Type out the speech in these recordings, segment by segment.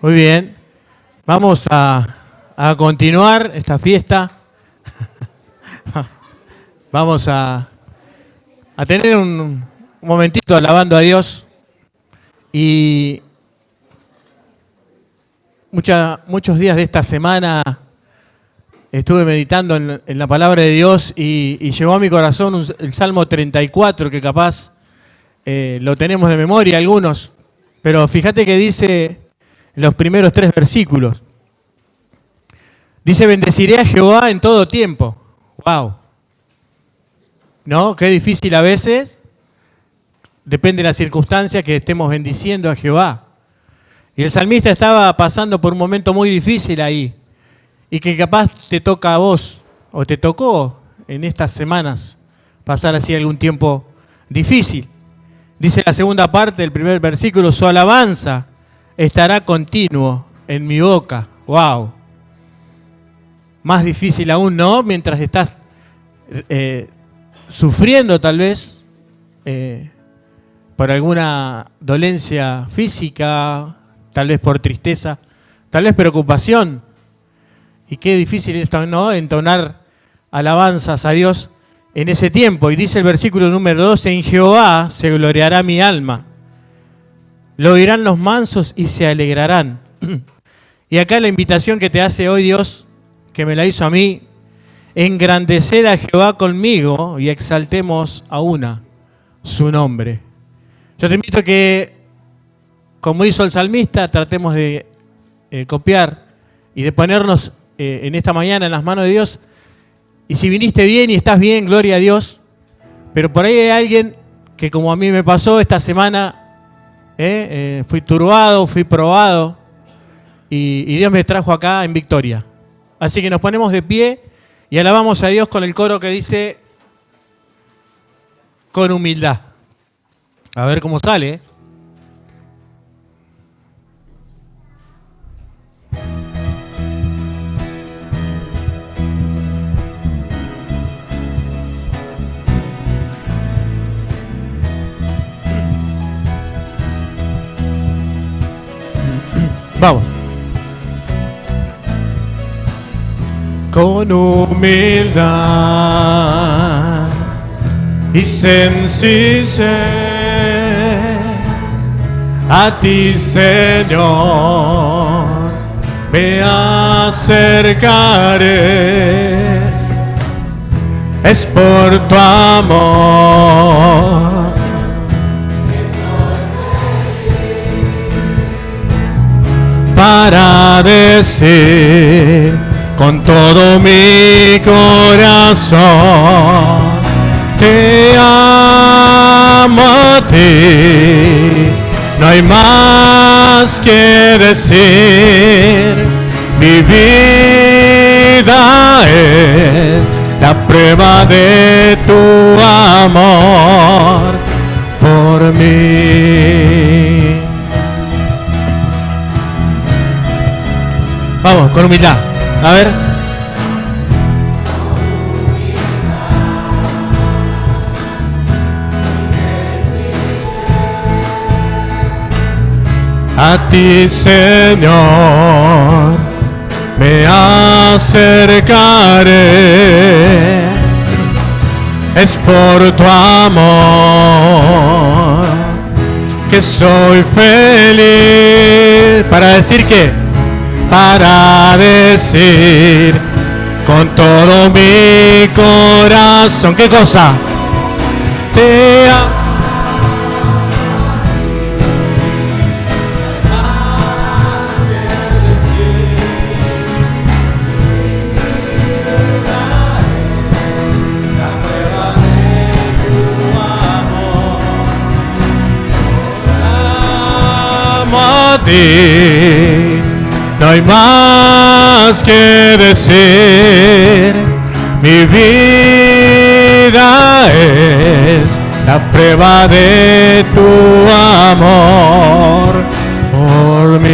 Muy bien. Vamos a continuar esta fiesta. Vamos a tener un momentito alabando a Dios. Y muchos días de esta semana estuve meditando en la palabra de Dios y llegó a mi corazón el Salmo 34, que capaz lo tenemos de memoria algunos, pero fíjate que dice los primeros 3 versículos. Dice, bendeciré a Jehová en todo tiempo. ¡Wow! ¿No? Qué difícil a veces. Depende de la circunstancia que estemos bendiciendo a Jehová. Y el salmista estaba pasando por un momento muy difícil ahí. Y que capaz te toca a vos, o te tocó en estas semanas, pasar así algún tiempo difícil. Dice la segunda parte del primer versículo, su alabanza estará continuo en mi boca. ¡Wow! Más difícil aún, ¿no? Mientras estás sufriendo tal vez por alguna dolencia física, tal vez por tristeza, tal vez preocupación. Y qué difícil esto, ¿no? Entonar alabanzas a Dios en ese tiempo. Y dice el versículo número 12, en Jehová se gloriará mi alma. Lo oirán los mansos y se alegrarán. Y acá la invitación que te hace hoy Dios, que me la hizo a mí, engrandecer a Jehová conmigo y exaltemos a una su nombre. Yo te invito a que, como hizo el salmista, tratemos de copiar y de ponernos en esta mañana en las manos de Dios. Y si viniste bien y estás bien, gloria a Dios. Pero por ahí hay alguien que, como a mí me pasó esta semana, fui turbado, fui probado y Dios me trajo acá en victoria. Así que nos ponemos de pie y alabamos a Dios con el coro que dice con humildad. A ver cómo sale. Vamos. Con humildad y sencillez a ti, Señor, me acercaré. Es por tu amor para decir con todo mi corazón, te amo a ti, no hay más que decir, mi vida es la prueba de tu amor por mí. Vamos, con humildad. A ver. A ti, Señor, me acercaré. Es por tu amor que soy feliz. ¿Para decir qué? Para decir con todo mi corazón, ¿qué cosa? Te amo. No hay más que decir, mi vida es la prueba de tu amor por mí.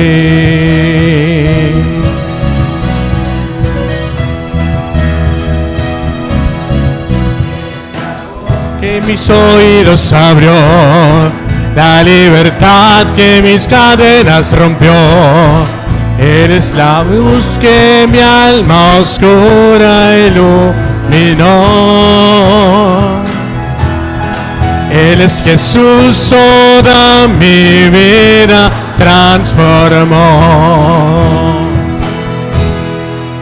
Que mis oídos abrió, la libertad que mis cadenas rompió. Eres la luz que mi alma oscura iluminó. Él es Jesús, toda mi vida transformó.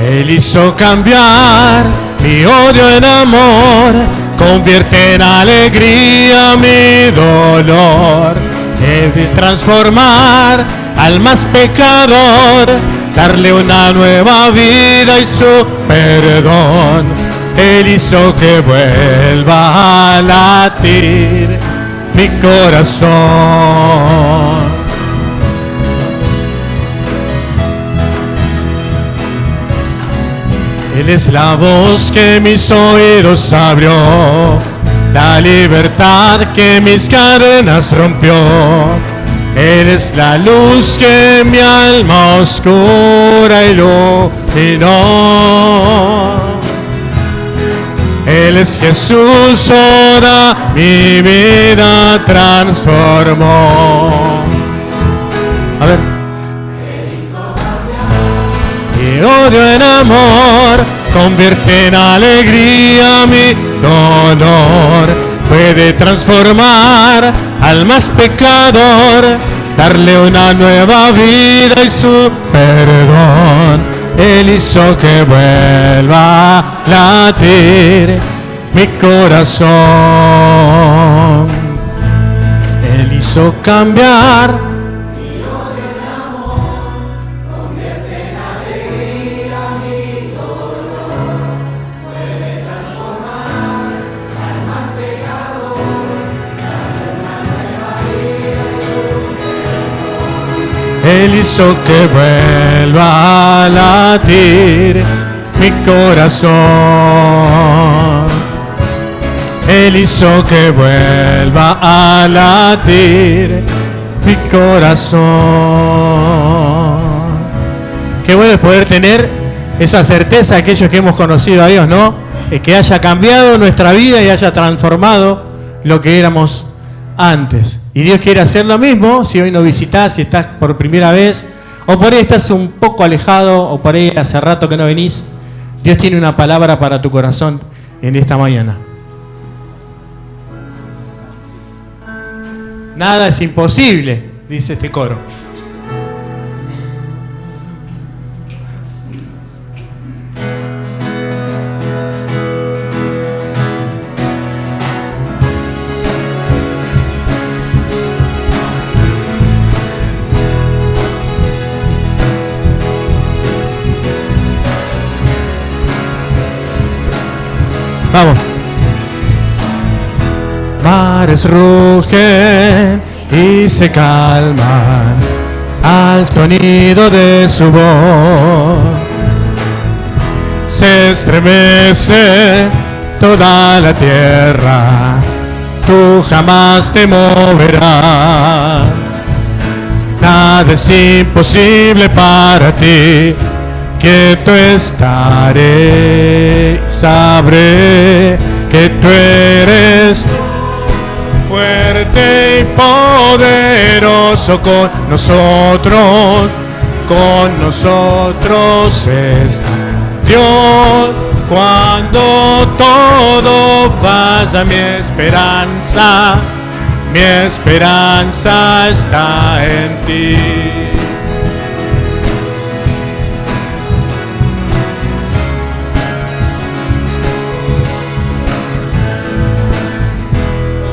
Él hizo cambiar mi odio en amor, convierte en alegría mi dolor. Él es transformar al más pecador, darle una nueva vida y su perdón. Él hizo que vuelva a latir mi corazón. Él es la voz que mis oídos abrió, la libertad que mis cadenas rompió. Él es la luz que mi alma oscura iluminó. Él es Jesús, toda mi vida transformó. A ver. Mi odio en amor, convierte en alegría mi dolor. Puede transformar al más pecador, darle una nueva vida y su perdón. Él hizo que vuelva a latir mi corazón. Él hizo cambiar mi odio en amor, convierte en alegría mi dolor. Puede transformar al más pecador, darle una nueva vida y su perdón. Él hizo que vuelva a latir mi corazón. Él hizo que vuelva a latir mi corazón. Qué bueno es poder tener esa certeza, aquellos que hemos conocido a Dios, ¿no? Que haya cambiado nuestra vida y haya transformado lo que éramos antes. Y Dios quiere hacer lo mismo. Si hoy nos visitás, si estás por primera vez, o por ahí estás un poco alejado, o por ahí hace rato que no venís, Dios tiene una palabra para tu corazón en esta mañana. Nada es imposible, dice este coro. Vamos. Mares rugen y se calman al sonido de su voz. Se estremece toda la tierra, tú jamás te moverás. Nada es imposible para ti, quieto estaré, sabré que tú eres fuerte y poderoso. Con nosotros está Dios. Cuando todo falla, mi esperanza está en ti.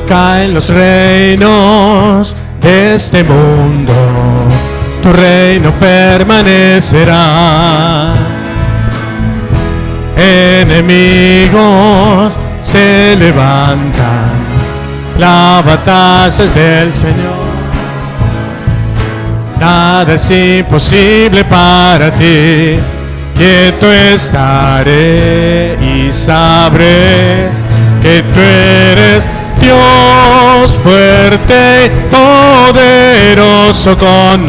Caen los reinos de este mundo, tu reino permanecerá. Enemigos se levantan, la batalla es del Señor. Nada es imposible para ti, quieto estaré y sabré que tú eres Dios fuerte y poderoso. Con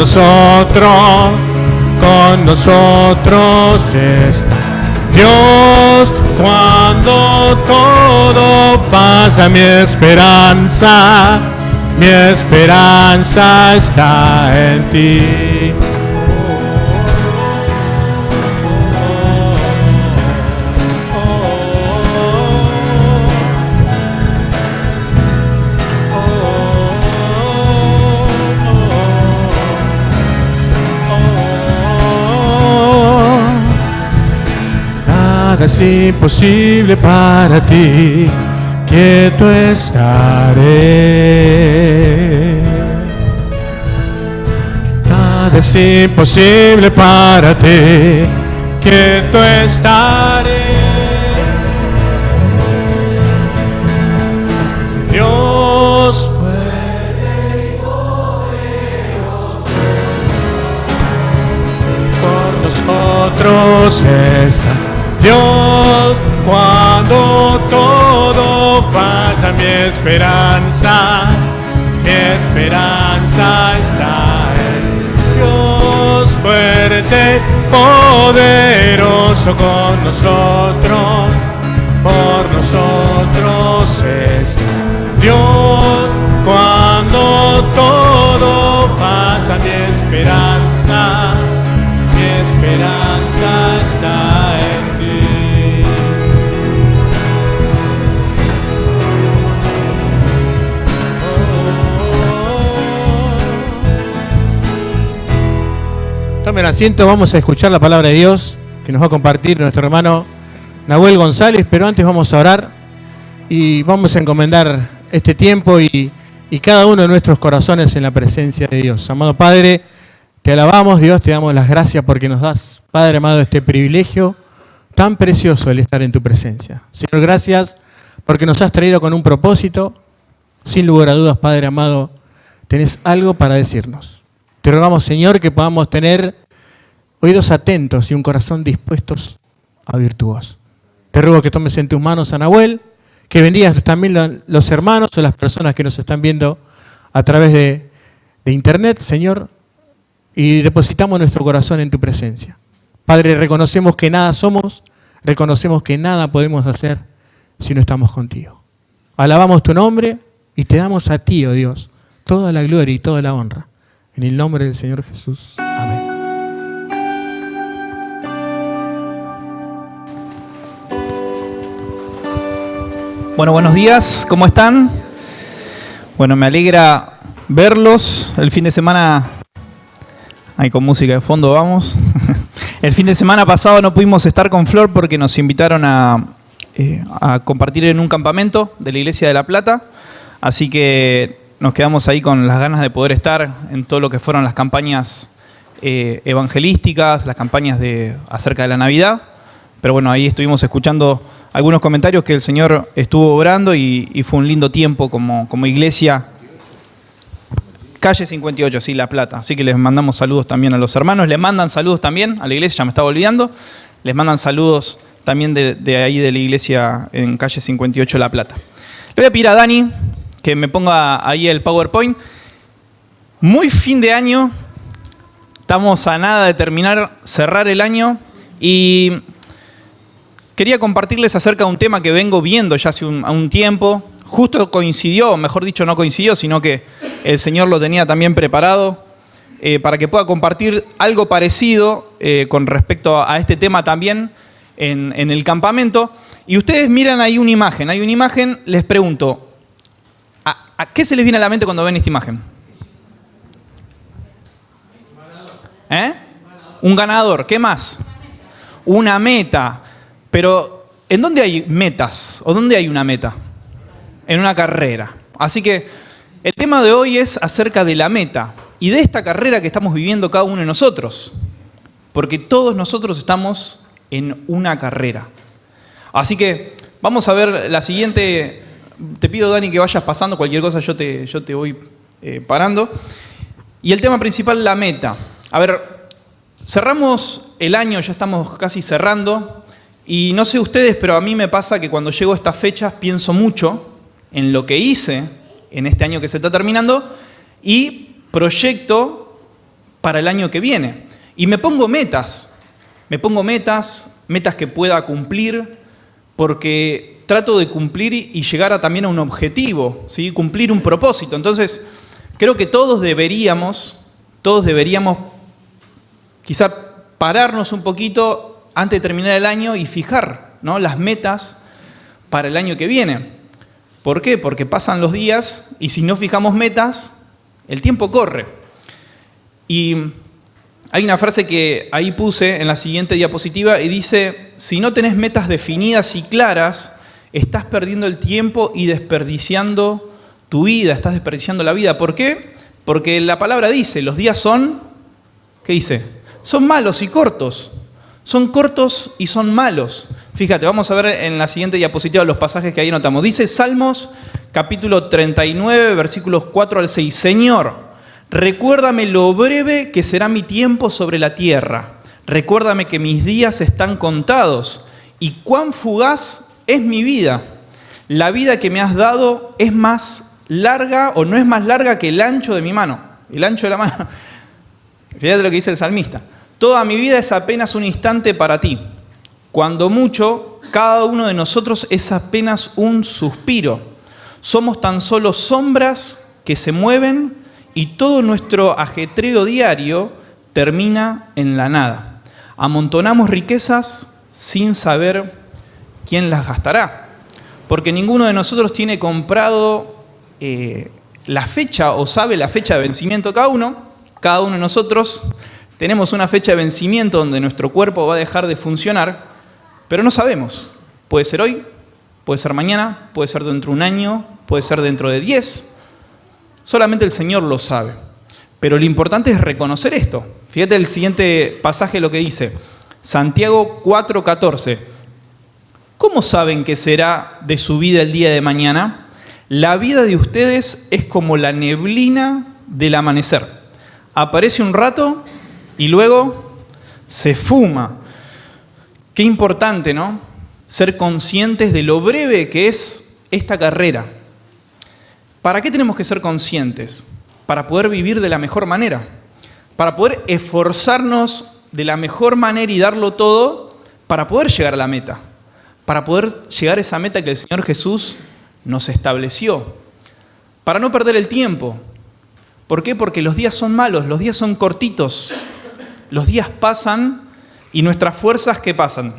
nosotros está Dios. Cuando todo pasa, mi esperanza está en ti. es imposible para ti, quieto estaré. Nada es imposible para ti, quieto estaré. Dios fuerte y poderoso, por nosotros está. Dios, cuando todo pasa, mi esperanza está en Dios fuerte, poderoso con nosotros, por nosotros está. Dios, cuando todo pasa, mi esperanza está en ti. Tomen asiento, vamos a escuchar la palabra de Dios que nos va a compartir nuestro hermano Nahuel González, pero antes vamos a orar y vamos a encomendar este tiempo y cada uno de nuestros corazones en la presencia de Dios. Amado Padre, te alabamos, Dios, te damos las gracias porque nos das, Padre amado, este privilegio tan precioso el estar en tu presencia. Señor, gracias porque nos has traído con un propósito. Sin lugar a dudas, Padre amado, tenés algo para decirnos. Te rogamos, Señor, que podamos tener oídos atentos y un corazón dispuestos a oír tu voz. Te ruego que tomes en tus manos a Nahuel, que bendigas también los hermanos o las personas que nos están viendo a través de internet, Señor, y depositamos nuestro corazón en tu presencia. Padre, reconocemos que nada somos, reconocemos que nada podemos hacer si no estamos contigo. Alabamos tu nombre y te damos a ti, oh Dios, toda la gloria y toda la honra. En el nombre del Señor Jesús. Amén. Bueno, buenos días, ¿cómo están? Bueno, me alegra verlos. El fin de semana, ahí con música de fondo vamos. El fin de semana pasado no pudimos estar con Flor porque nos invitaron a compartir en un campamento de la Iglesia de La Plata. Así que nos quedamos ahí con las ganas de poder estar en todo lo que fueron las campañas evangelísticas, las campañas acerca de la Navidad. Pero bueno, ahí estuvimos escuchando algunos comentarios que el Señor estuvo obrando y fue un lindo tiempo como iglesia. Calle 58, sí, La Plata. Así que les mandamos saludos también a los hermanos. Les mandan saludos también a la iglesia, ya me estaba olvidando. Les mandan saludos también de ahí de la iglesia en Calle 58, La Plata. Le voy a pedir a Dani que me ponga ahí el PowerPoint. Muy fin de año. Estamos a nada de cerrar el año. Y quería compartirles acerca de un tema que vengo viendo ya hace un tiempo. Justo coincidió, mejor dicho, no coincidió, sino que el Señor lo tenía también preparado para que pueda compartir algo parecido con respecto a este tema también en el campamento. Y ustedes miran ahí una imagen. Hay una imagen, les pregunto, ¿a qué se les viene a la mente cuando ven esta imagen? Un ganador. ¿Qué más? Una meta. Pero, ¿en dónde hay metas? ¿O dónde hay una meta? En una carrera. Así que el tema de hoy es acerca de la meta y de esta carrera que estamos viviendo cada uno de nosotros. Porque todos nosotros estamos en una carrera. Así que vamos a ver la siguiente. Te pido, Dani, que vayas pasando. Cualquier cosa yo te voy parando. Y el tema principal, la meta. A ver, cerramos el año, ya estamos casi cerrando. Y no sé ustedes, pero a mí me pasa que cuando llego a estas fechas pienso mucho en lo que hice en este año que se está terminando y proyecto para el año que viene. Y me pongo metas que pueda cumplir, porque trato de cumplir y llegar también a un objetivo, ¿sí? Cumplir un propósito. Entonces, creo que todos deberíamos quizá pararnos un poquito antes de terminar el año y fijar, ¿no?, las metas para el año que viene. ¿Por qué? Porque pasan los días y si no fijamos metas, el tiempo corre. Y Hay una frase que ahí puse en la siguiente diapositiva y dice: si no tenés metas definidas y claras, estás perdiendo el tiempo y desperdiciando tu vida, estás desperdiciando la vida. ¿Por qué? Porque la palabra dice, los días son, ¿qué dice? Son malos y cortos. Son cortos y son malos. Fíjate, vamos a ver en la siguiente diapositiva los pasajes que ahí notamos. Dice Salmos, capítulo 39, versículos 4 al 6. Señor, recuérdame lo breve que será mi tiempo sobre la tierra. Recuérdame que mis días están contados y cuán fugaz es mi vida. La vida que me has dado es más larga o no es más larga que el ancho de mi mano. El ancho de la mano. Fíjate lo que dice el salmista. Toda mi vida es apenas un instante para ti. Cuando mucho, cada uno de nosotros es apenas un suspiro. Somos tan solo sombras que se mueven y todo nuestro ajetreo diario termina en la nada. Amontonamos riquezas sin saber quién las gastará. Porque ninguno de nosotros tiene comprado la fecha o sabe la fecha de vencimiento cada uno de nosotros tenemos una fecha de vencimiento donde nuestro cuerpo va a dejar de funcionar, pero no sabemos. Puede ser hoy, puede ser mañana, puede ser dentro de un año, puede ser dentro de 10. Solamente el Señor lo sabe. Pero lo importante es reconocer esto. Fíjate el siguiente pasaje lo que dice. Santiago 4:14. ¿Cómo saben que será de su vida el día de mañana? La vida de ustedes es como la neblina del amanecer. Aparece un rato y luego se fuma. Qué importante, ¿no? Ser conscientes de lo breve que es esta carrera. ¿Para qué tenemos que ser conscientes? Para poder vivir de la mejor manera. Para poder esforzarnos de la mejor manera y darlo todo para poder llegar a la meta. Para poder llegar a esa meta que el Señor Jesús nos estableció. Para no perder el tiempo. ¿Por qué? Porque los días son malos, los días son cortitos. Los días pasan y nuestras fuerzas, ¿qué pasan?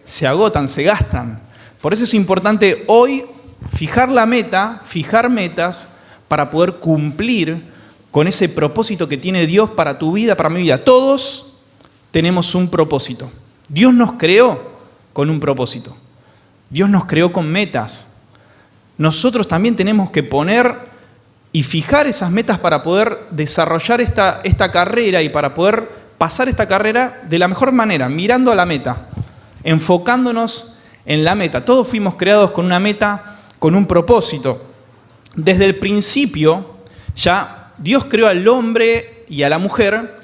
Se agotan, se gastan. Por eso es importante hoy fijar la meta, fijar metas para poder cumplir con ese propósito que tiene Dios para tu vida, para mi vida. Todos tenemos un propósito. Dios nos creó con un propósito. Dios nos creó con metas. Nosotros también tenemos que poner y fijar esas metas para poder desarrollar esta carrera y para poder pasar esta carrera de la mejor manera, mirando a la meta, enfocándonos en la meta. Todos fuimos creados con una meta, con un propósito. Desde el principio, ya Dios creó al hombre y a la mujer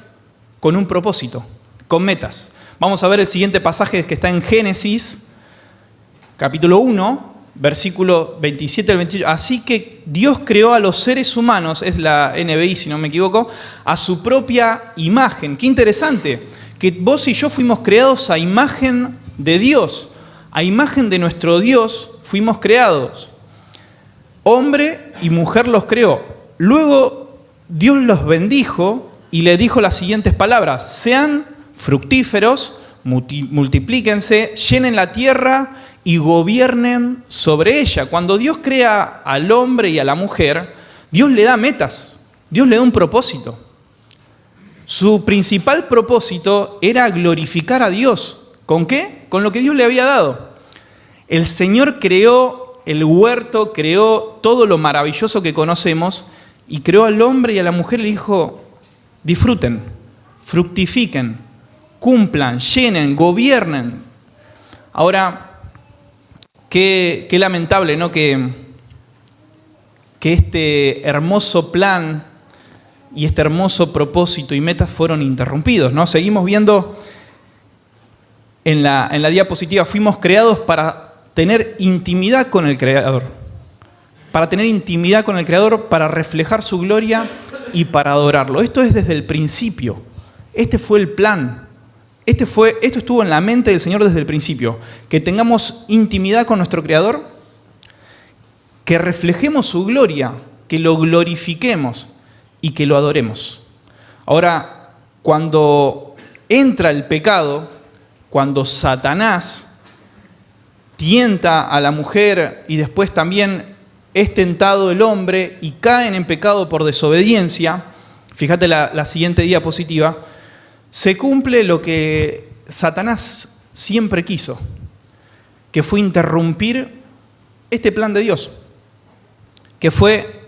con un propósito, con metas. Vamos a ver el siguiente pasaje que está en Génesis, capítulo 1, versículo 27 al 28. Así que Dios creó a los seres humanos, es la NBI si no me equivoco, a su propia imagen. Qué interesante, que vos y yo fuimos creados a imagen de Dios, a imagen de nuestro Dios fuimos creados. Hombre y mujer los creó. Luego Dios los bendijo y le dijo las siguientes palabras: sean fructíferos, multiplíquense, llenen la tierra y gobiernen sobre ella. Cuando Dios crea al hombre y a la mujer, Dios le da metas, Dios le da un propósito. Su principal propósito era glorificar a Dios. ¿Con qué? Con lo que Dios le había dado. El Señor creó el huerto, creó todo lo maravilloso que conocemos y creó al hombre y a la mujer y le dijo: disfruten, fructifiquen, cumplan, llenen, gobiernen. Ahora, qué lamentable, ¿no? Que este hermoso plan y este hermoso propósito y metas fueron interrumpidos, ¿no? Seguimos viendo en la diapositiva, fuimos creados para tener intimidad con el Creador. Para tener intimidad con el Creador, para reflejar su gloria y para adorarlo. Esto es desde el principio. Este fue el plan. Esto estuvo en la mente del Señor desde el principio. Que tengamos intimidad con nuestro Creador, que reflejemos su gloria, que lo glorifiquemos y que lo adoremos. Ahora, cuando entra el pecado, cuando Satanás tienta a la mujer y después también es tentado el hombre y caen en pecado por desobediencia, fíjate la siguiente diapositiva, se cumple lo que Satanás siempre quiso, que fue interrumpir este plan de Dios, que fue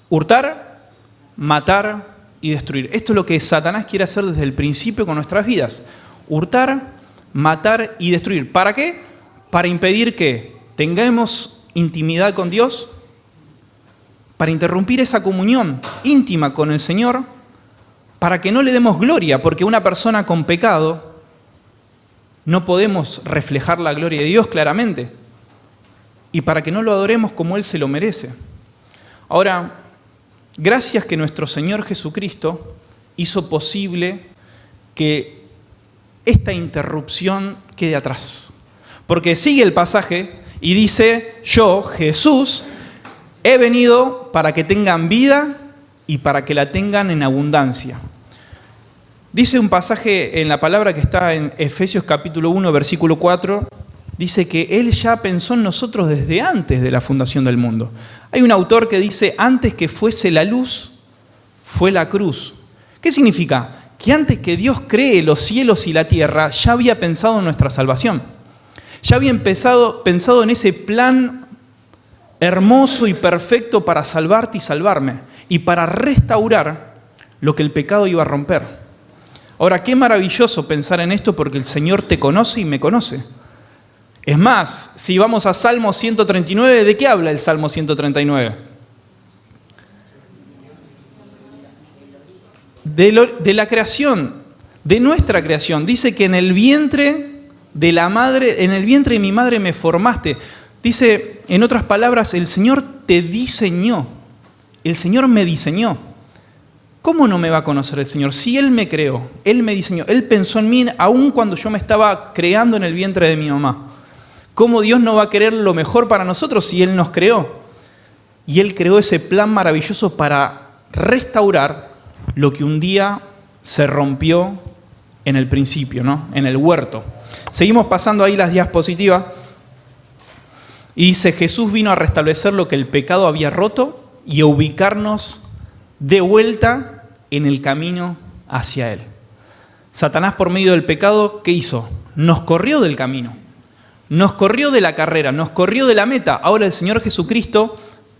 hurtar, matar y destruir. Esto es lo que Satanás quiere hacer desde el principio con nuestras vidas. Hurtar, matar y destruir. ¿Para qué? Para impedir que tengamos intimidad con Dios, para interrumpir esa comunión íntima con el Señor, para que no le demos gloria, porque una persona con pecado no podemos reflejar la gloria de Dios claramente, y para que no lo adoremos como Él se lo merece. Ahora, gracias que nuestro Señor Jesucristo hizo posible que esta interrupción quede atrás. Porque sigue el pasaje y dice, yo, Jesús, he venido para que tengan vida y para que la tengan en abundancia. Dice un pasaje en la palabra que está en Efesios capítulo 1, versículo 4, dice que Él ya pensó en nosotros desde antes de la fundación del mundo. Hay un autor que dice, antes que fuese la luz, fue la cruz. ¿Qué significa? Que antes que Dios cree los cielos y la tierra, ya había pensado en nuestra salvación. Ya había pensado en ese plan hermoso y perfecto para salvarte y salvarme, y para restaurar lo que el pecado iba a romper. Ahora, qué maravilloso pensar en esto, porque el Señor te conoce y me conoce. Es más, si vamos a Salmo 139, ¿de qué habla el Salmo 139? De la creación, de nuestra creación. Dice que en el vientre de mi madre me formaste. Dice, en otras palabras, el Señor te diseñó. El Señor me diseñó. ¿Cómo no me va a conocer el Señor? Si Él me creó, Él me diseñó, Él pensó en mí aún cuando yo me estaba creando en el vientre de mi mamá. ¿Cómo Dios no va a querer lo mejor para nosotros si Él nos creó? Y Él creó ese plan maravilloso para restaurar lo que un día se rompió en el principio, ¿no? En el huerto. Seguimos pasando ahí las diapositivas. Y dice, Jesús vino a restablecer lo que el pecado había roto y a ubicarnos de vuelta en el camino hacia Él. Satanás, por medio del pecado, ¿qué hizo? Nos corrió del camino, nos corrió de la carrera, nos corrió de la meta. Ahora el Señor Jesucristo,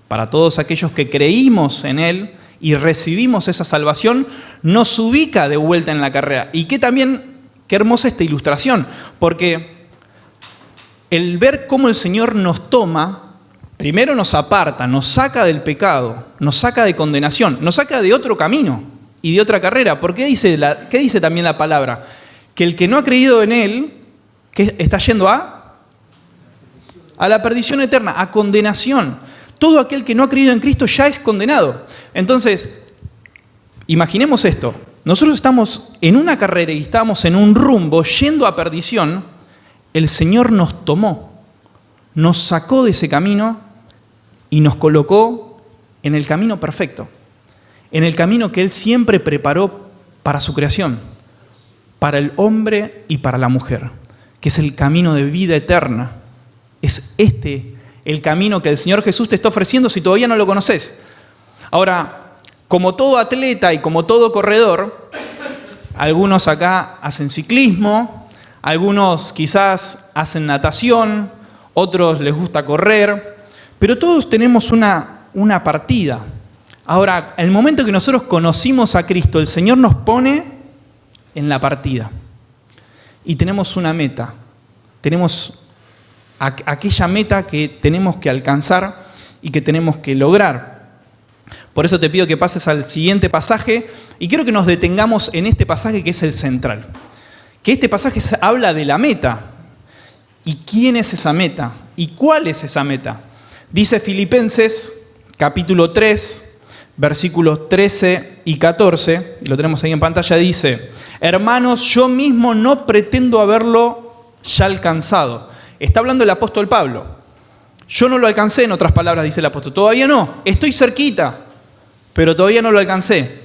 para todos aquellos que creímos en Él y recibimos esa salvación, nos ubica de vuelta en la carrera. Y qué hermosa esta ilustración, porque el ver cómo el Señor nos toma, primero nos aparta, nos saca del pecado, nos saca de condenación, nos saca de otro camino y de otra carrera. ¿Por qué dice también la palabra? Que el que no ha creído en Él, que está yendo a la perdición eterna, a condenación. Todo aquel que no ha creído en Cristo ya es condenado. Entonces, imaginemos esto. Nosotros estamos en una carrera y estamos en un rumbo yendo a perdición. El Señor nos tomó, nos sacó de ese camino y nos colocó en el camino perfecto, en el camino que Él siempre preparó para su creación, para el hombre y para la mujer, que es el camino de vida eterna. Es el camino que el Señor Jesús te está ofreciendo si todavía no lo conoces. Ahora, como todo atleta y como todo corredor, algunos acá hacen ciclismo, algunos quizás hacen natación, otros les gusta correr, pero todos tenemos una partida. Ahora, el momento que nosotros conocimos a Cristo, el Señor nos pone en la partida. Y tenemos una meta, tenemos aquella meta que tenemos que alcanzar y que tenemos que lograr. Por eso te pido que pases al siguiente pasaje y quiero que nos detengamos en este pasaje que es el central. Que este pasaje habla de la meta. ¿Y quién es esa meta? ¿Y cuál es esa meta? Dice Filipenses capítulo 3, versículos 13 y 14, y lo tenemos ahí en pantalla, dice: hermanos, yo mismo no pretendo haberlo ya alcanzado. Está hablando el apóstol Pablo. Yo no lo alcancé, en otras palabras, dice el apóstol. Todavía no, estoy cerquita, pero todavía no lo alcancé.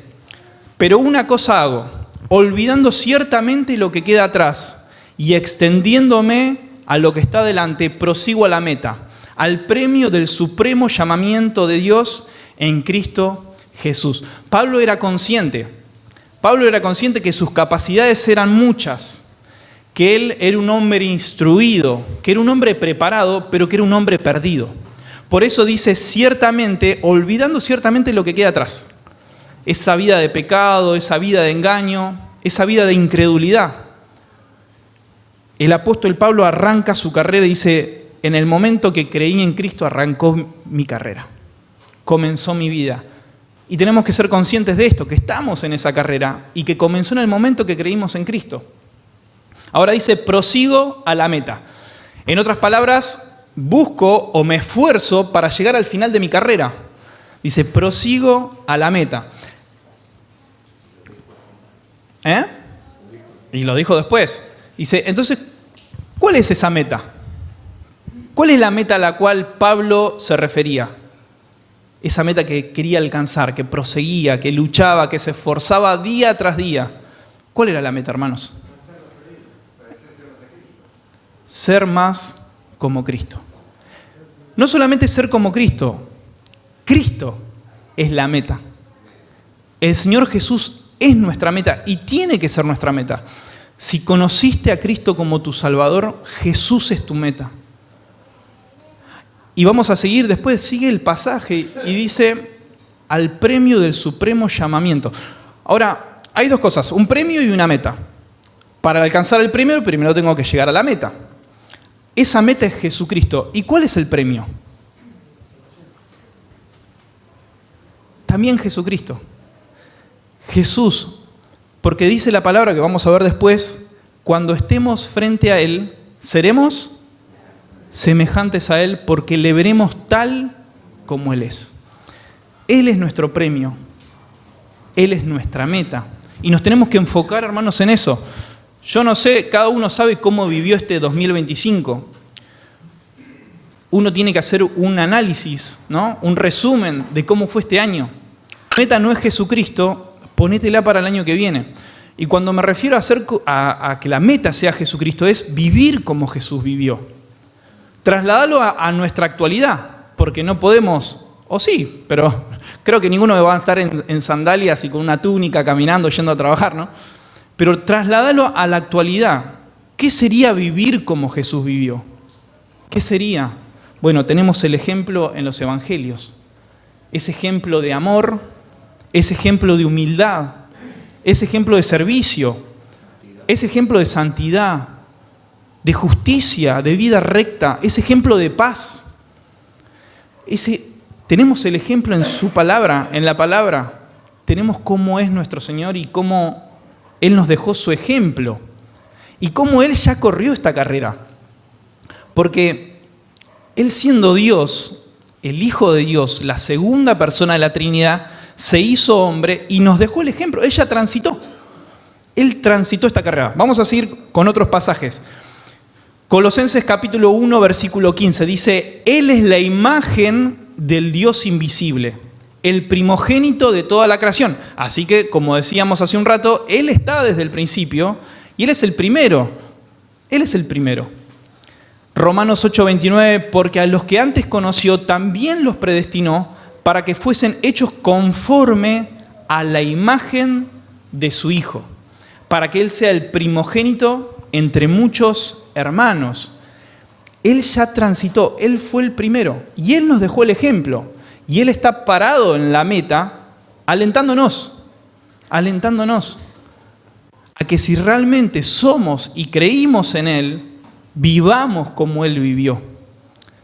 Pero una cosa hago, olvidando ciertamente lo que queda atrás y extendiéndome a lo que está delante, prosigo a la meta, al premio del supremo llamamiento de Dios en Cristo Jesús. Pablo era consciente Pablo era consciente que sus capacidades eran muchas, que él era un hombre instruido, que era un hombre preparado, pero que era un hombre perdido. Por eso dice ciertamente, olvidando ciertamente lo que queda atrás. Esa vida de pecado, esa vida de engaño, esa vida de incredulidad. El apóstol Pablo arranca su carrera y dice, en el momento que creí en Cristo arrancó mi carrera, comenzó mi vida. Y tenemos que ser conscientes de esto, que estamos en esa carrera y que comenzó en el momento que creímos en Cristo. Ahora dice, prosigo a la meta. En otras palabras, busco o me esfuerzo para llegar al final de mi carrera. Dice, prosigo a la meta. Y lo dijo después. Dice, entonces, ¿cuál es esa meta? ¿Cuál es la meta a la cual Pablo se refería? Esa meta que quería alcanzar, que proseguía, que luchaba, que se esforzaba día tras día. ¿Cuál era la meta, hermanos? Ser más como Cristo. No solamente ser como Cristo, Cristo es la meta. El Señor Jesús es nuestra meta y tiene que ser nuestra meta. Si conociste a Cristo como tu Salvador, Jesús es tu meta. Y vamos a seguir, después sigue el pasaje y dice, al premio del supremo llamamiento. Ahora, hay dos cosas, un premio y una meta. Para alcanzar el premio, primero tengo que llegar a la meta. Esa meta es Jesucristo. ¿Y cuál es el premio? También Jesucristo. Jesús, porque dice la palabra que vamos a ver después, cuando estemos frente a Él, seremos semejantes a Él porque le veremos tal como Él es. Él es nuestro premio, Él es nuestra meta y nos tenemos que enfocar, hermanos, en eso. Yo no sé, cada uno sabe cómo vivió este 2025. Uno tiene que hacer un análisis, ¿no? Un resumen de cómo fue este año. La meta no es Jesucristo, ponétela para el año que viene. Y cuando me refiero a que la meta sea Jesucristo, es vivir como Jesús vivió. Trasladarlo a nuestra actualidad, porque no podemos, o sí, pero creo que ninguno va a estar en sandalias y con una túnica caminando, yendo a trabajar, ¿no? Pero trasladarlo a la actualidad. ¿Qué sería vivir como Jesús vivió? ¿Qué sería? Bueno, tenemos el ejemplo en los evangelios. Ese ejemplo de amor, ese ejemplo de humildad, ese ejemplo de servicio, ese ejemplo de santidad, de justicia, de vida recta, ese ejemplo de paz. Tenemos el ejemplo en su palabra, en la palabra. Tenemos cómo es nuestro Señor y cómo Él nos dejó su ejemplo. Y cómo Él ya corrió esta carrera. Porque Él siendo Dios, el Hijo de Dios, la segunda persona de la Trinidad, se hizo hombre y nos dejó el ejemplo. Él ya transitó. Él transitó esta carrera. Vamos a seguir con otros pasajes. Colosenses capítulo 1, versículo 15, dice, Él es la imagen del Dios invisible, el primogénito de toda la creación. Así que, como decíamos hace un rato, Él está desde el principio y Él es el primero. Él es el primero. Romanos 8, 29, porque a los que antes conoció también los predestinó para que fuesen hechos conforme a la imagen de su Hijo, para que Él sea el primogénito entre muchos hermanos. Él ya transitó, Él fue el primero y Él nos dejó el ejemplo y Él está parado en la meta alentándonos a que si realmente somos y creímos en Él, vivamos como Él vivió,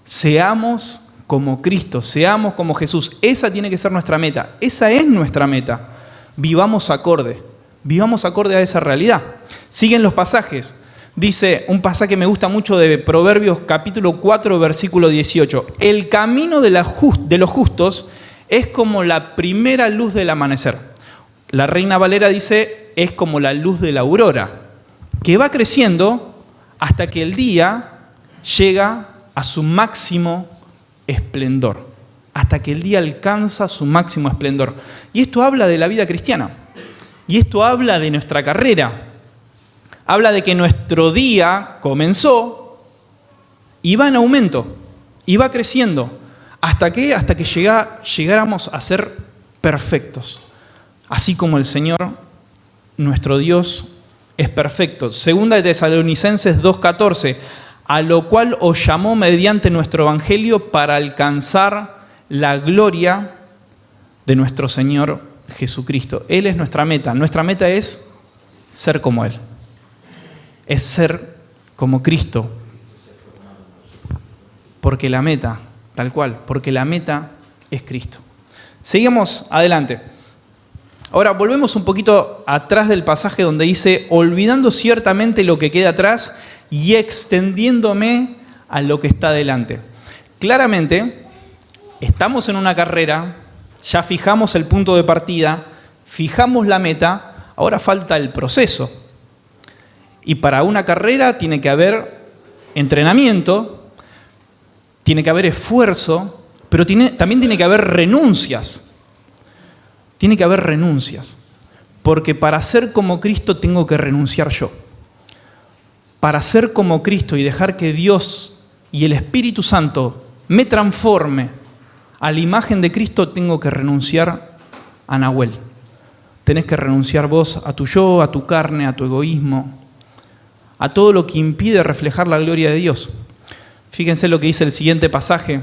seamos como Cristo, seamos como Jesús. Esa tiene que ser nuestra meta, esa es nuestra meta. Vivamos acorde a esa realidad. Siguen los pasajes. Dice un pasaje que me gusta mucho de Proverbios capítulo 4, versículo 18. El camino de los justos es como la primera luz del amanecer. La Reina Valera dice, es como la luz de la aurora, que va creciendo hasta que el día llega a su máximo esplendor. Hasta que el día alcanza su máximo esplendor. Y esto habla de la vida cristiana. Y esto habla de nuestra carrera. Habla de que nuestro día comenzó y va en aumento, y va creciendo. ¿Hasta qué? Hasta que llegáramos a ser perfectos, así como el Señor nuestro Dios es perfecto. Segunda de Tesalonicenses 2:14, a lo cual os llamó mediante nuestro evangelio para alcanzar la gloria de nuestro Señor Jesucristo. Él es nuestra meta. Nuestra meta es ser como Él. Es ser como Cristo. Porque la meta, tal cual, porque la meta es Cristo. Seguimos adelante. Ahora volvemos un poquito atrás del pasaje donde dice, olvidando ciertamente lo que queda atrás y extendiéndome a lo que está delante. Claramente, estamos en una carrera, ya fijamos el punto de partida, fijamos la meta, ahora falta el proceso. Y para una carrera tiene que haber entrenamiento, tiene que haber esfuerzo, pero también tiene que haber renuncias. Tiene que haber renuncias. Porque para ser como Cristo tengo que renunciar yo. Para ser como Cristo y dejar que Dios y el Espíritu Santo me transforme a la imagen de Cristo, tengo que renunciar a Nahuel. Tenés que renunciar vos a tu yo, a tu carne, a tu egoísmo, a todo lo que impide reflejar la gloria de Dios. Fíjense lo que dice el siguiente pasaje.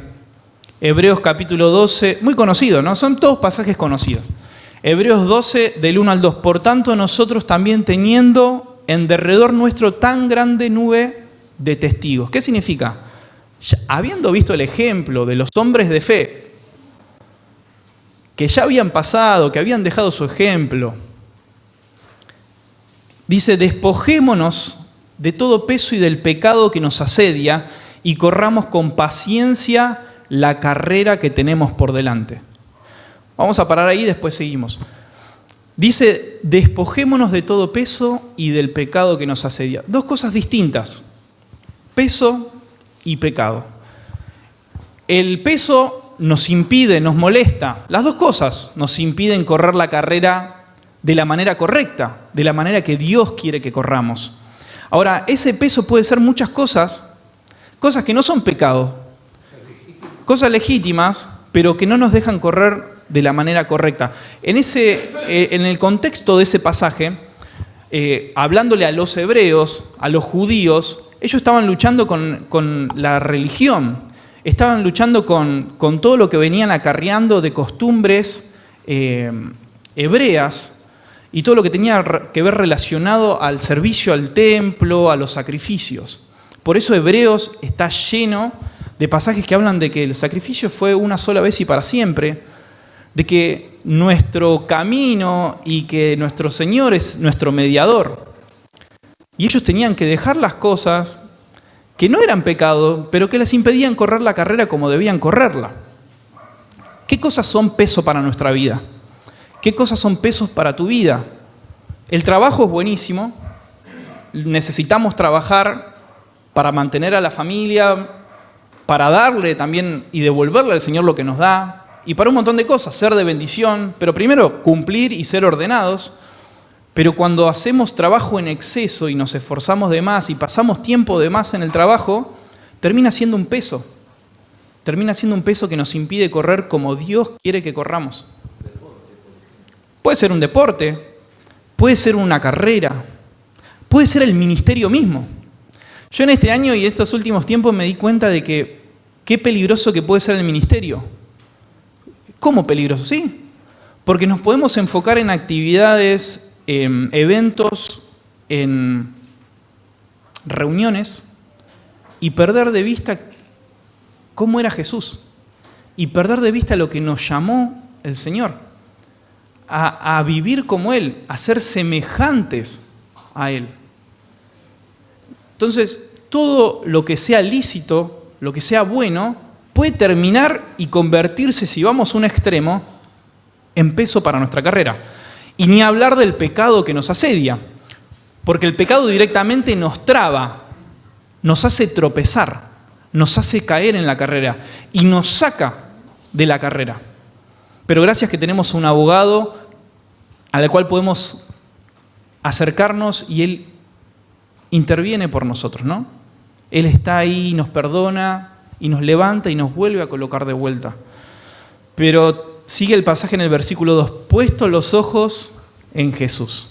Hebreos capítulo 12, muy conocido, ¿no? Son todos pasajes conocidos. Hebreos 12, del 1 al 2. Por tanto, nosotros también teniendo en derredor nuestro tan grande nube de testigos. ¿Qué significa? Ya, habiendo visto el ejemplo de los hombres de fe, que ya habían pasado, que habían dejado su ejemplo, dice, despojémonos de todo peso y del pecado que nos asedia y corramos con paciencia la carrera que tenemos por delante. Vamos a parar ahí, después seguimos. Dice, despojémonos de todo peso y del pecado que nos asedia. Dos cosas distintas, peso y pecado. El peso nos impide, nos molesta. Las dos cosas nos impiden correr la carrera de la manera correcta, de la manera que Dios quiere que corramos. Ahora, ese peso puede ser muchas cosas que no son pecado, cosas legítimas, pero que no nos dejan correr de la manera correcta. En el contexto de ese pasaje, hablándole a los hebreos, a los judíos, ellos estaban luchando con la religión, estaban luchando con todo lo que venían acarreando de costumbres hebreas y todo lo que tenía que ver relacionado al servicio al templo, a los sacrificios. Por eso Hebreos está lleno de pasajes que hablan de que el sacrificio fue una sola vez y para siempre, de que nuestro camino y que nuestro Señor es nuestro mediador. Y ellos tenían que dejar las cosas que no eran pecado, pero que les impedían correr la carrera como debían correrla. ¿Qué cosas son peso para nuestra vida? ¿Qué cosas son pesos para tu vida? El trabajo es buenísimo, necesitamos trabajar para mantener a la familia, para darle también y devolverle al Señor lo que nos da, y para un montón de cosas, ser de bendición, pero primero cumplir y ser ordenados. Pero cuando hacemos trabajo en exceso y nos esforzamos de más y pasamos tiempo de más en el trabajo, termina siendo un peso. Termina siendo un peso que nos impide correr como Dios quiere que corramos. Puede ser un deporte, puede ser una carrera, puede ser el ministerio mismo. Yo en este año y estos últimos tiempos me di cuenta de que qué peligroso que puede ser el ministerio. ¿Cómo peligroso? Sí, porque nos podemos enfocar en actividades, en eventos, en reuniones y perder de vista cómo era Jesús y perder de vista lo que nos llamó el Señor a vivir como Él, a ser semejantes a Él. Entonces, todo lo que sea lícito, lo que sea bueno, puede terminar y convertirse, si vamos a un extremo, en peso para nuestra carrera. Y ni hablar del pecado que nos asedia, porque el pecado directamente nos traba, nos hace tropezar, nos hace caer en la carrera y nos saca de la carrera. Pero gracias que tenemos un abogado al cual podemos acercarnos y Él interviene por nosotros, ¿no? Él está ahí, nos perdona y nos levanta y nos vuelve a colocar de vuelta. Pero sigue el pasaje en el versículo 2, puestos los ojos en Jesús.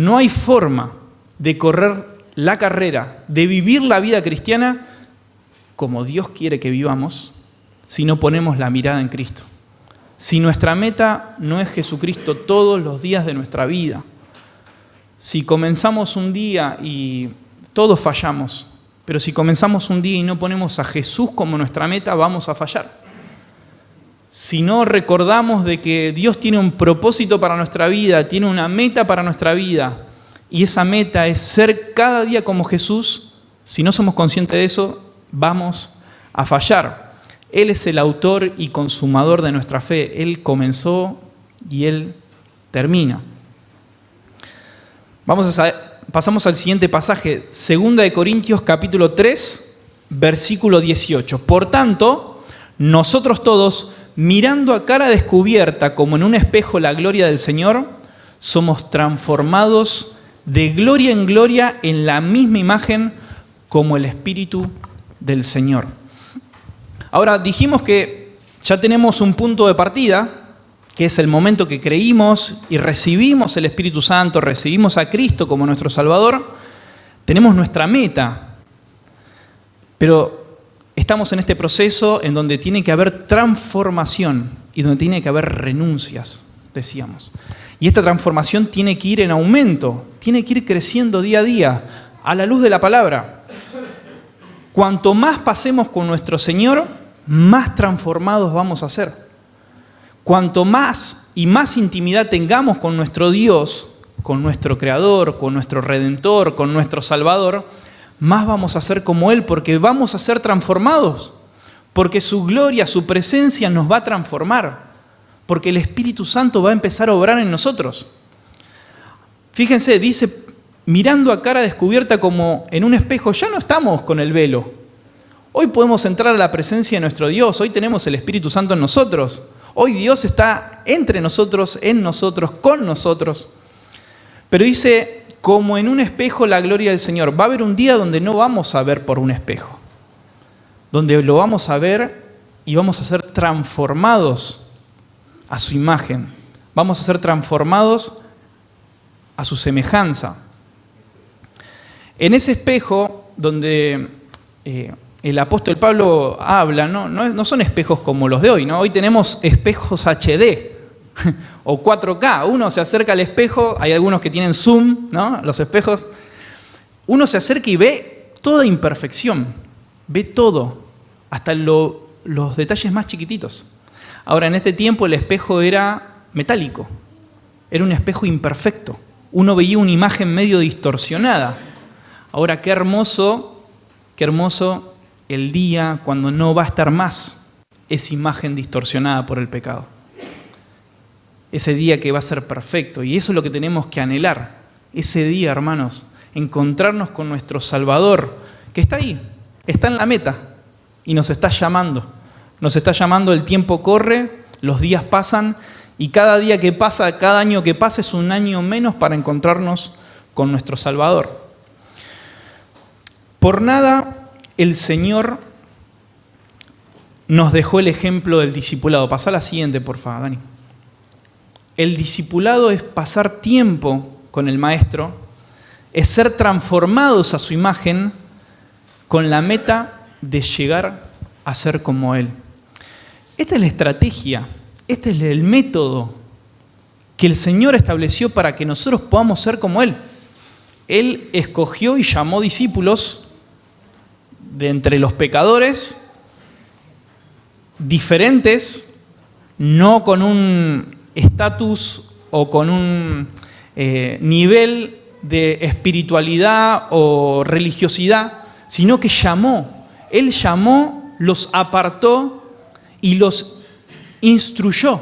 No hay forma de correr la carrera, de vivir la vida cristiana como Dios quiere que vivamos, si no ponemos la mirada en Cristo. Si nuestra meta no es Jesucristo todos los días de nuestra vida. Si comenzamos un día y todos fallamos, pero si comenzamos un día y no ponemos a Jesús como nuestra meta, vamos a fallar. Si no recordamos de que Dios tiene un propósito para nuestra vida, tiene una meta para nuestra vida, y esa meta es ser cada día como Jesús, si no somos conscientes de eso, vamos a fallar. Él es el autor y consumador de nuestra fe. Él comenzó y Él termina. Pasamos al siguiente pasaje, 2 Corintios capítulo 3, versículo 18. Por tanto, nosotros todos, mirando a cara descubierta como en un espejo la gloria del Señor, somos transformados de gloria en gloria en la misma imagen como el Espíritu del Señor. Ahora, dijimos que ya tenemos un punto de partida, que es el momento que creímos y recibimos el Espíritu Santo, recibimos a Cristo como nuestro Salvador. Tenemos nuestra meta, pero estamos en este proceso en donde tiene que haber transformación y donde tiene que haber renuncias, decíamos. Y esta transformación tiene que ir en aumento, tiene que ir creciendo día a día, a la luz de la palabra. Cuanto más pasemos con nuestro Señor, más transformados vamos a ser. Cuanto más y más intimidad tengamos con nuestro Dios, con nuestro Creador, con nuestro Redentor, con nuestro Salvador, más vamos a ser como Él, porque vamos a ser transformados, porque su gloria, su presencia nos va a transformar, porque el Espíritu Santo va a empezar a obrar en nosotros. Fíjense, dice, mirando a cara descubierta como en un espejo, ya no estamos con el velo. Hoy podemos entrar a la presencia de nuestro Dios, hoy tenemos el Espíritu Santo en nosotros. Hoy Dios está entre nosotros, en nosotros, con nosotros. Pero dice, como en un espejo la gloria del Señor. Va a haber un día donde no vamos a ver por un espejo. Donde lo vamos a ver y vamos a ser transformados a su imagen. Vamos a ser transformados a su semejanza. En ese espejo donde el apóstol Pablo habla, no son espejos como los de hoy, ¿no? Hoy tenemos espejos HD o 4K. Uno se acerca al espejo, hay algunos que tienen zoom, ¿no? Los espejos. Uno se acerca y ve toda imperfección, ve todo, hasta los detalles más chiquititos. Ahora, en este tiempo el espejo era metálico, era un espejo imperfecto. Uno veía una imagen medio distorsionada. Ahora, qué hermoso el día cuando no va a estar más esa imagen distorsionada por el pecado. Ese día que va a ser perfecto. Y eso es lo que tenemos que anhelar. Ese día, hermanos, encontrarnos con nuestro Salvador, que está ahí, está en la meta y nos está llamando. Nos está llamando, el tiempo corre, los días pasan y cada día que pasa, cada año que pasa es un año menos para encontrarnos con nuestro Salvador. Por nada el Señor nos dejó el ejemplo del discipulado. Pasá a la siguiente, por favor, Dani. El discipulado es pasar tiempo con el Maestro, es ser transformados a su imagen con la meta de llegar a ser como Él. Esta es la estrategia, este es el método que el Señor estableció para que nosotros podamos ser como Él. Él escogió y llamó discípulos de entre los pecadores, diferentes, no con un estatus o con un nivel de espiritualidad o religiosidad, sino que llamó. Él llamó, los apartó y los instruyó.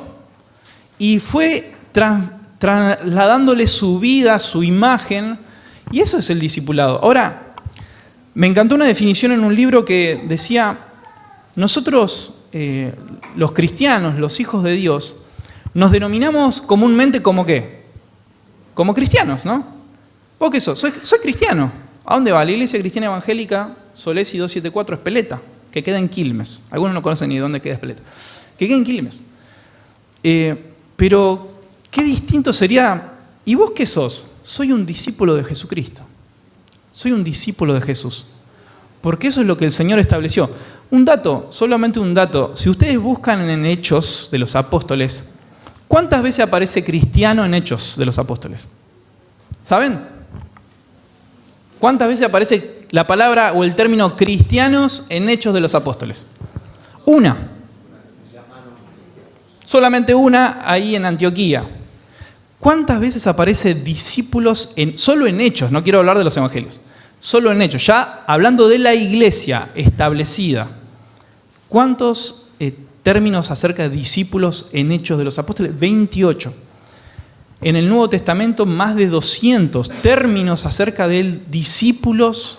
Y fue trasladándole su vida, su imagen, y eso es el discipulado. Ahora, me encantó una definición en un libro que decía, nosotros, los cristianos, los hijos de Dios, nos denominamos comúnmente como ¿qué? Como cristianos, ¿no? ¿Vos qué sos? Soy cristiano. ¿A dónde va? La Iglesia Cristiana Evangélica Solesi 274 Espeleta, que queda en Quilmes. Algunos no conocen ni dónde queda Espeleta. Que queda en Quilmes. Pero, qué distinto sería, ¿y vos qué sos? soy un discípulo de Jesucristo. Soy un discípulo de Jesús. Porque eso es lo que el Señor estableció. Un dato, solamente un dato. Si ustedes buscan en Hechos de los Apóstoles, ¿cuántas veces aparece cristiano en Hechos de los Apóstoles? ¿Saben? ¿Cuántas veces aparece la palabra o el término cristianos en Hechos de los Apóstoles? Una. Solamente una ahí en Antioquía. ¿Cuántas veces aparece discípulos solo en Hechos? No quiero hablar de los evangelios. Solo en Hechos. Ya hablando de la iglesia establecida. ¿Cuántos términos acerca de discípulos en Hechos de los Apóstoles? 28. En el Nuevo Testamento más de 200 términos acerca de discípulos,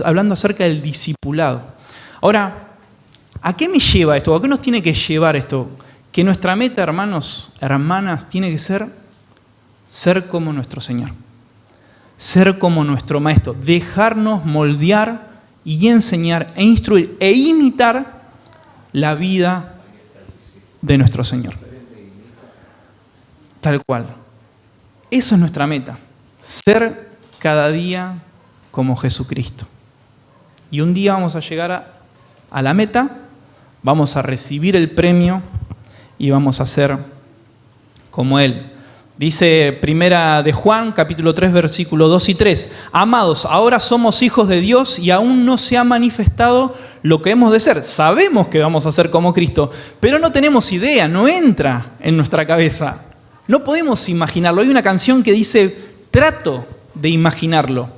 hablando acerca del discipulado. Ahora, ¿a qué me lleva esto? ¿A qué nos tiene que llevar esto? Que nuestra meta, hermanos, hermanas, tiene que ser como nuestro Señor. Ser como nuestro Maestro. Dejarnos moldear y enseñar e instruir e imitar la vida de nuestro Señor. Tal cual. Eso es nuestra meta. Ser cada día como Jesucristo. Y un día vamos a llegar a la meta, vamos a recibir el premio y vamos a ser como Él. Dice Primera de Juan, capítulo 3, versículos 2 y 3. Amados, ahora somos hijos de Dios y aún no se ha manifestado lo que hemos de ser. Sabemos que vamos a ser como Cristo, pero no tenemos idea, no entra en nuestra cabeza. No podemos imaginarlo. Hay una canción que dice, trato de imaginarlo.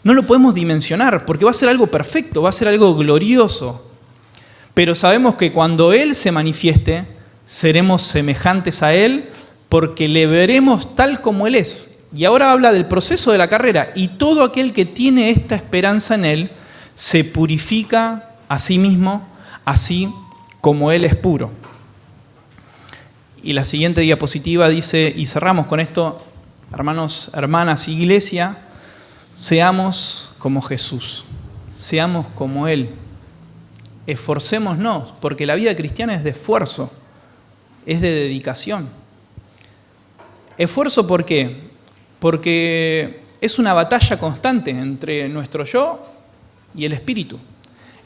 No lo podemos dimensionar porque va a ser algo perfecto, va a ser algo glorioso. Pero sabemos que cuando Él se manifieste, seremos semejantes a Él porque le veremos tal como Él es. Y ahora habla del proceso de la carrera. Y todo aquel que tiene esta esperanza en Él se purifica a sí mismo, así como Él es puro. Y la siguiente diapositiva dice, y cerramos con esto, hermanos, hermanas, iglesia, seamos como Jesús, seamos como Él. Esforcémonos, porque la vida cristiana es de esfuerzo, es de dedicación. ¿Esfuerzo por qué? Porque es una batalla constante entre nuestro yo y el Espíritu,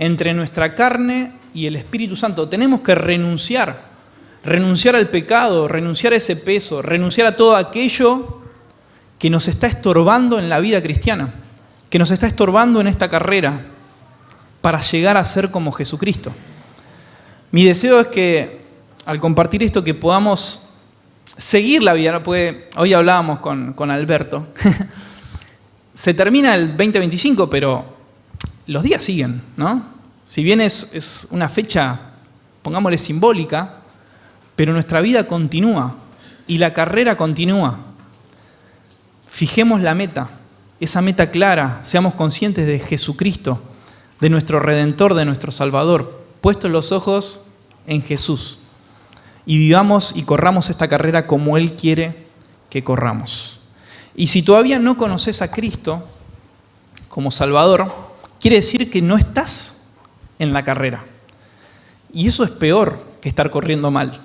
entre nuestra carne y el Espíritu Santo. Tenemos que renunciar al pecado, renunciar a ese peso, renunciar a todo aquello que nos está estorbando en la vida cristiana, que nos está estorbando en esta carrera para llegar a ser como Jesucristo. Mi deseo es que al compartir esto que podamos seguir la vida, hoy hablábamos con Alberto, se termina el 2025, pero los días siguen, ¿no? Si bien es una fecha, pongámosle simbólica, pero nuestra vida continúa y la carrera continúa. Fijemos la meta, esa meta clara, seamos conscientes de Jesucristo, de nuestro Redentor, de nuestro Salvador, puestos los ojos en Jesús. Y vivamos y corramos esta carrera como Él quiere que corramos. Y si todavía no conoces a Cristo como Salvador, quiere decir que no estás en la carrera. Y eso es peor que estar corriendo mal.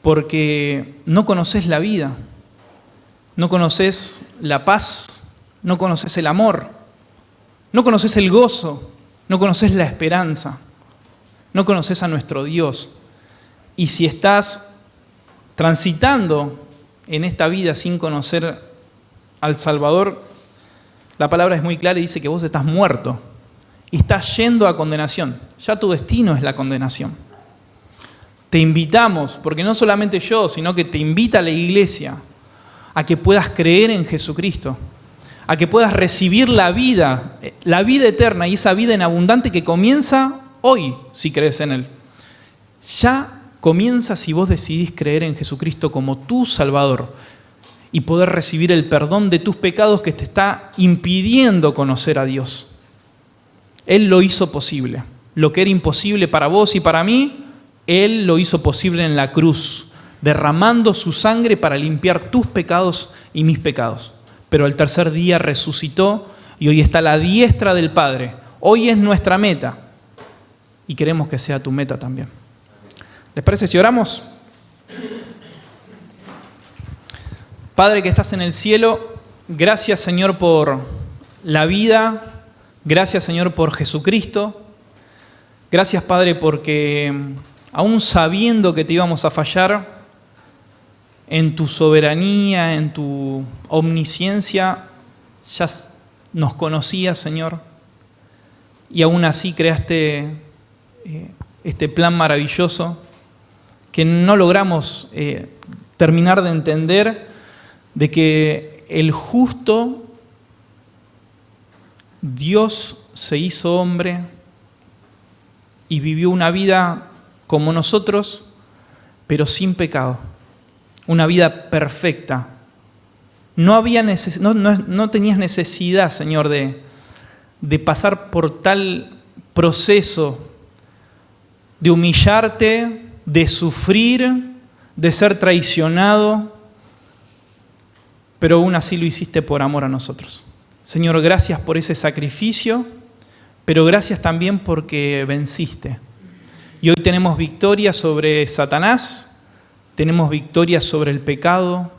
Porque no conoces la vida, no conoces la paz, no conoces el amor, no conoces el gozo, no conoces la esperanza, no conoces a nuestro Dios. Y si estás transitando en esta vida sin conocer al Salvador, la palabra es muy clara y dice que vos estás muerto y estás yendo a condenación. Ya tu destino es la condenación. Te invitamos, porque no solamente yo, sino que te invita la iglesia a que puedas creer en Jesucristo, a que puedas recibir la vida eterna y esa vida en abundante que comienza hoy si crees en Él. Ya comienza si vos decidís creer en Jesucristo como tu Salvador y poder recibir el perdón de tus pecados que te está impidiendo conocer a Dios. Él lo hizo posible. Lo que era imposible para vos y para mí, Él lo hizo posible en la cruz, derramando su sangre para limpiar tus pecados y mis pecados. Pero al tercer día resucitó y hoy está a la diestra del Padre. Hoy es nuestra meta y queremos que sea tu meta también. ¿Les parece si oramos? Padre que estás en el cielo, gracias, Señor, por la vida. Gracias, Señor, por Jesucristo. Gracias, Padre, porque aún sabiendo que te íbamos a fallar, en tu soberanía, en tu omnisciencia, ya nos conocías, Señor. Y aún así creaste este plan maravilloso que no logramos terminar de entender, de que el justo Dios se hizo hombre y vivió una vida como nosotros, pero sin pecado. Una vida perfecta. No tenías necesidad, Señor, de pasar por tal proceso, de humillarte, de sufrir, de ser traicionado, pero aún así lo hiciste por amor a nosotros. Señor, gracias por ese sacrificio, pero gracias también porque venciste. Y hoy tenemos victoria sobre Satanás, tenemos victoria sobre el pecado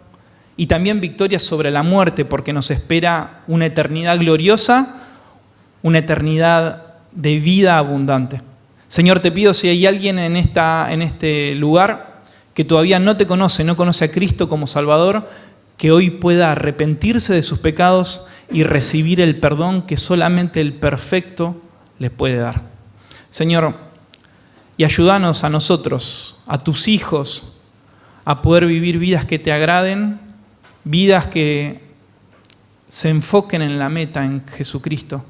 y también victoria sobre la muerte, porque nos espera una eternidad gloriosa, una eternidad de vida abundante. Señor, te pido, si hay alguien en este lugar que todavía no te conoce, no conoce a Cristo como Salvador, que hoy pueda arrepentirse de sus pecados y recibir el perdón que solamente el perfecto les puede dar. Señor, y ayúdanos a nosotros, a tus hijos, a poder vivir vidas que te agraden, vidas que se enfoquen en la meta, en Jesucristo,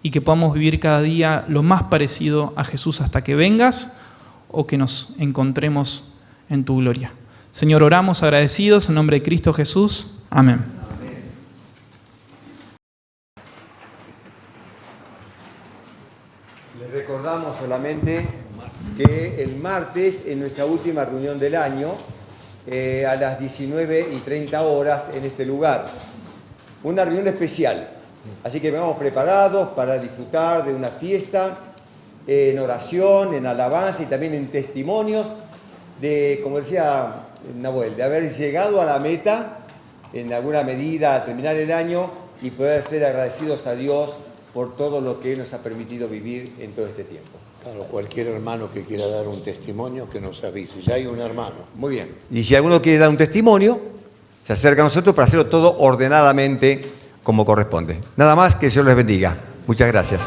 y que podamos vivir cada día lo más parecido a Jesús hasta que vengas o que nos encontremos en tu gloria. Señor, oramos agradecidos en nombre de Cristo Jesús. Amén. Les recordamos solamente que el martes, en nuestra última reunión del año, a las 19:30 horas en este lugar. Una reunión especial. Así que vamos preparados para disfrutar de una fiesta en oración, en alabanza y también en testimonios de, como decía Nahuel, de haber llegado a la meta en alguna medida a terminar el año y poder ser agradecidos a Dios por todo lo que Él nos ha permitido vivir en todo este tiempo. Claro, cualquier hermano que quiera dar un testimonio que nos avise. Ya hay un hermano. Muy bien. Y si alguno quiere dar un testimonio, se acerca a nosotros para hacerlo todo ordenadamente como corresponde. Nada más, que Dios les bendiga. Muchas gracias.